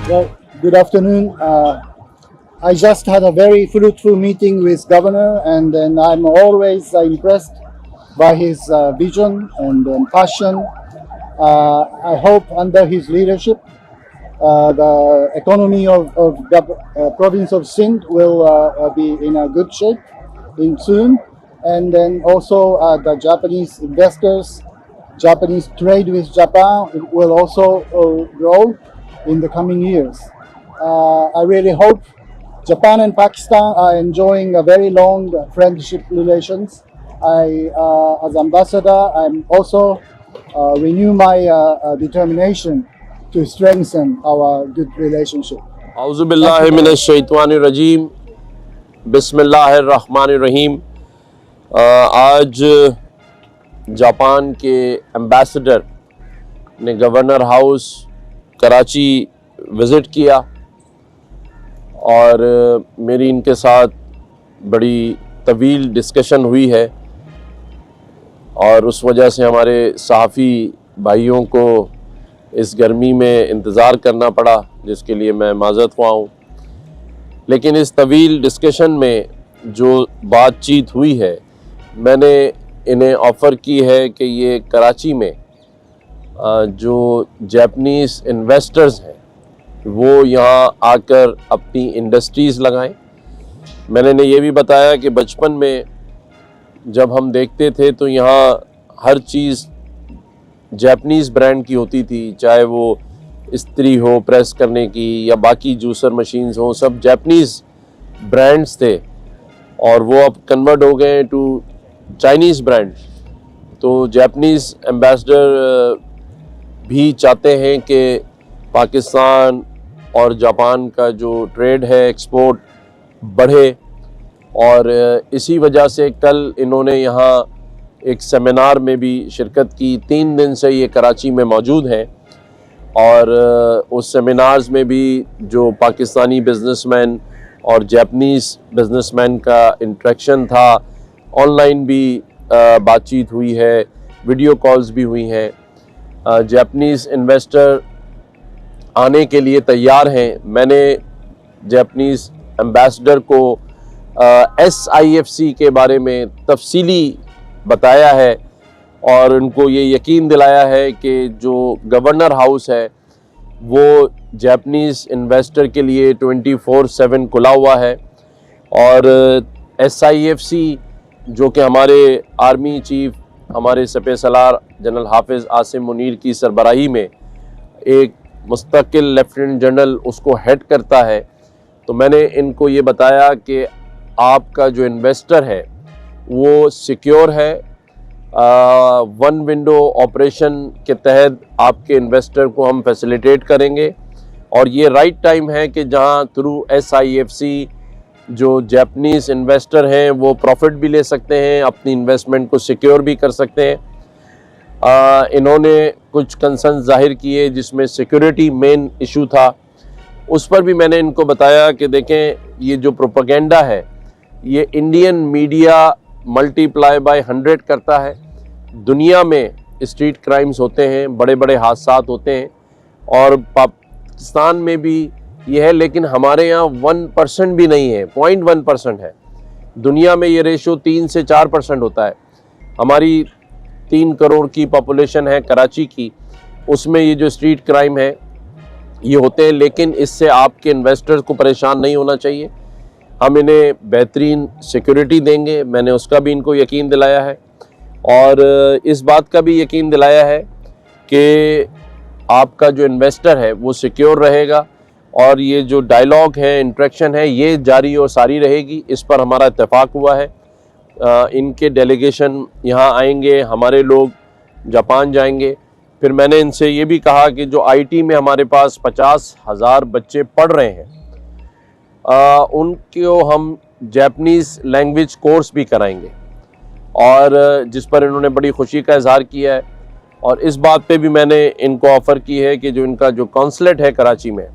Well, good afternoon. I just had a very fruitful meeting with Governor, and then I'm always impressed by his vision and passion. I hope under his leadership, the economy of the province of Sindh will be in a good shape in soon, and then also the Japanese investors, Japanese trade with Japan will also grow in the coming years. I really hope Japan and Pakistan are enjoying a very long friendship relations. As ambassador, I'm also renew my determination to strengthen our good relationship. Thank you very much. औज़ुबिल्लाहिमिनश्शैतानिर्रजीम बिस्मिल्लाहिर्रहमानिर्रहीम। आज Japan के ambassador ने governor house Karachi visit किया और मेरी इनके साथ बड़ी तवील डिस्कशन हुई है और उस वजह से हमारे सहाफ़ी भाइयों को इस गर्मी में इंतज़ार करना पड़ा, जिसके लिए मैं माज़रत ख़्वाह हूँ। लेकिन इस तवील डिस्कशन में जो बातचीत हुई है, मैंने इन्हें ऑफ़र की है कि ये कराची में जो जापानीज़ इन्वेस्टर्स हैं वो यहाँ आकर अपनी इंडस्ट्रीज़ लगाएं। मैंने इन्हें ये भी बताया कि बचपन में जब हम देखते थे तो यहाँ हर चीज़ जापानीज़ ब्रांड की होती थी, चाहे वो इस्त्री हो प्रेस करने की या बाकी जूसर मशीन्स हो, सब जापानीज़ ब्रांड्स थे और वो अब कन्वर्ट हो गए टू चाइनीज़ ब्रांड। तो जापानीज़ एम्बेसडर भी चाहते हैं कि पाकिस्तान और जापान का जो ट्रेड है, एक्सपोर्ट बढ़े, और इसी वजह से कल इन्होंने यहाँ एक सेमिनार में भी शिरकत की। 3 दिन से ये कराची में मौजूद हैं और उस सेमिनार्स में भी जो पाकिस्तानी बिजनेसमैन और जापानीज़ बिजनेसमैन का इंटरेक्शन था, ऑनलाइन भी बातचीत हुई है, वीडियो कॉल्स भी हुई हैं। जापानीज़ इन्वेस्टर आने के लिए तैयार हैं। मैंने जापानीज़ एम्बेसडर को SIFC के बारे में तफसीली बताया है और उनको ये यकीन दिलाया है कि जो गवर्नर हाउस है वो जापानीज़ इन्वेस्टर के लिए 24/7 खुला हुआ है। और SIFC जो कि हमारे आर्मी चीफ, हमारे सपह सलार जनरल हाफिज़ आसिम मुनीर की सरबराही में एक मुस्तकिल लेफ्टिनेंट जनरल उसको हेड करता है। तो मैंने इनको ये बताया कि आपका जो इन्वेस्टर है वो सिक्योर है। 1 विंडो ऑपरेशन के तहत आपके इन्वेस्टर को हम फैसिलिटेट करेंगे और ये राइट टाइम है कि जहां थ्रू SIFC जो जापानीज़ इन्वेस्टर हैं वो प्रॉफिट भी ले सकते हैं, अपनी इन्वेस्टमेंट को सिक्योर भी कर सकते हैं। इन्होंने कुछ कंसर्न जाहिर किए जिसमें सिक्योरिटी मेन इशू था। उस पर भी मैंने इनको बताया कि देखें, ये जो प्रोपेगेंडा है ये इंडियन मीडिया मल्टीप्लाई बाय 100 करता है। दुनिया में स्ट्रीट क्राइम्स होते हैं, बड़े बड़े हादसात होते हैं और पाकिस्तान में भी ये है, लेकिन हमारे यहाँ 1% भी नहीं है, 0.1% है। दुनिया में ये रेशो 3 से 4% होता है। हमारी 3 करोड़ की पॉपुलेशन है कराची की, उसमें ये जो स्ट्रीट क्राइम है ये होते हैं। लेकिन इससे आपके इन्वेस्टर्स को परेशान नहीं होना चाहिए, हम इन्हें बेहतरीन सिक्योरिटी देंगे। मैंने उसका भी इनको यकीन दिलाया है और इस बात का भी यकीन दिलाया है कि आपका जो इन्वेस्टर है वो सिक्योर रहेगा और ये जो डायलॉग है, इंटरेक्शन है, ये जारी और सारी रहेगी। इस पर हमारा इत्तेफाक हुआ है। इनके डेलीगेशन यहाँ आएंगे, हमारे लोग जापान जाएंगे। फिर मैंने इनसे ये भी कहा कि जो IT में हमारे पास 50,000 बच्चे पढ़ रहे हैं, उनको हम जापानीज़ लैंग्वेज कोर्स भी कराएंगे और जिस पर इन्होंने बड़ी खुशी का इजहार किया है। और इस बात पे भी मैंने इनको ऑफ़र की है कि जो इनका जो कॉन्सुलेट है कराची में,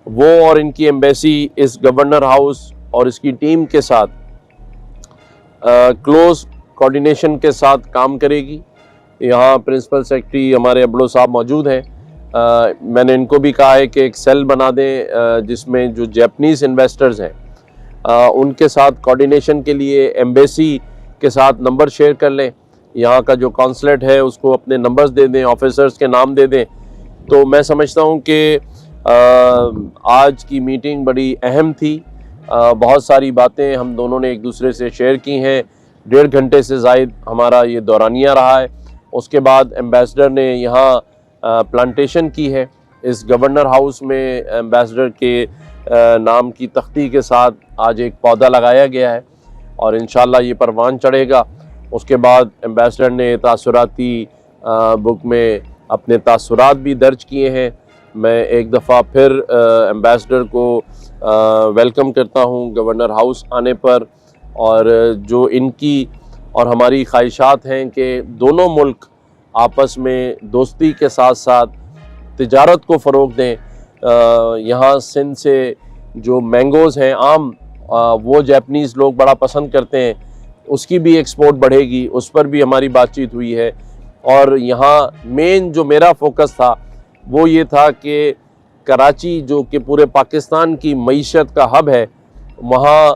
वो और इनकी एम्बेसी इस गवर्नर हाउस और इसकी टीम के साथ क्लोज कोऑर्डिनेशन के साथ काम करेगी। यहाँ प्रिंसिपल सेक्रेटरी हमारे अबड़ो साहब मौजूद हैं मैंने इनको भी कहा है कि एक सेल बना दें जिसमें जो जापानीज़ इन्वेस्टर्स हैं उनके साथ कोऑर्डिनेशन के लिए एम्बेसी के साथ नंबर शेयर कर लें, यहाँ का जो कॉन्सुलेट है उसको अपने नंबर्स दे दें, ऑफिसर्स के नाम दे दें। तो मैं समझता हूँ कि आज की मीटिंग बड़ी अहम थी। बहुत सारी बातें हम दोनों ने एक दूसरे से शेयर की हैं। 1.5 घंटे से ज़ायद हमारा ये दौरानिया रहा है। उसके बाद एम्बेसडर ने यहाँ प्लांटेशन की है। इस गवर्नर हाउस में एम्बेसडर के नाम की तख्ती के साथ आज एक पौधा लगाया गया है और इंशाल्लाह ये परवान चढ़ेगा। उसके बाद एम्बेसडर ने तासुराती बुक में अपने तासुरात भी दर्ज किए हैं। मैं एक दफ़ा फिर एम्बेसडर को वेलकम करता हूँ गवर्नर हाउस आने पर, और जो इनकी और हमारी ख्वाहिशात हैं कि दोनों मुल्क आपस में दोस्ती के साथ साथ तिजारत को फ़रोग़ दें। यहाँ सिंध से जो मैंगोज़ हैं आम, वो जापानीज़ लोग बड़ा पसंद करते हैं, उसकी भी एक्सपोर्ट बढ़ेगी, उस पर भी हमारी बातचीत हुई है। और यहाँ मेन जो मेरा फोकस था वो ये था कि कराची जो कि पूरे पाकिस्तान की मईशत का हब है, वहाँ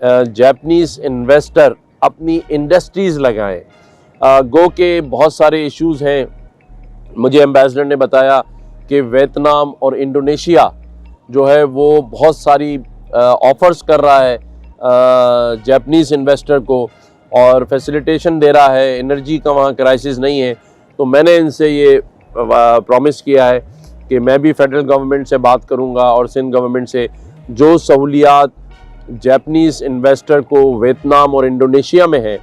जापानीज़ इन्वेस्टर अपनी इंडस्ट्रीज़ लगाएं। गो के बहुत सारे इश्यूज़ हैं। मुझे एम्बेसडर ने बताया कि वियतनाम और इंडोनेशिया जो है वो बहुत सारी ऑफ़र्स कर रहा है जापानीज़ इन्वेस्टर को और फैसिलिटेशन दे रहा है, एनर्जी का वहाँ क्राइसिस नहीं है। तो मैंने इनसे ये प्रॉमिस किया है कि मैं भी फेडरल गवर्नमेंट से बात करूँगा और सिंध गवर्नमेंट से जो सहूलियात जापानीज़ इन्वेस्टर को वियतनाम और इंडोनेशिया में है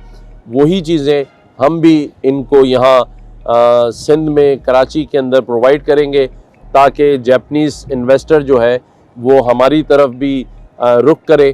वही चीज़ें हम भी इनको यहाँ सिंध में कराची के अंदर प्रोवाइड करेंगे, ताकि जापानीज़ इन्वेस्टर जो है वो हमारी तरफ भी रुख करे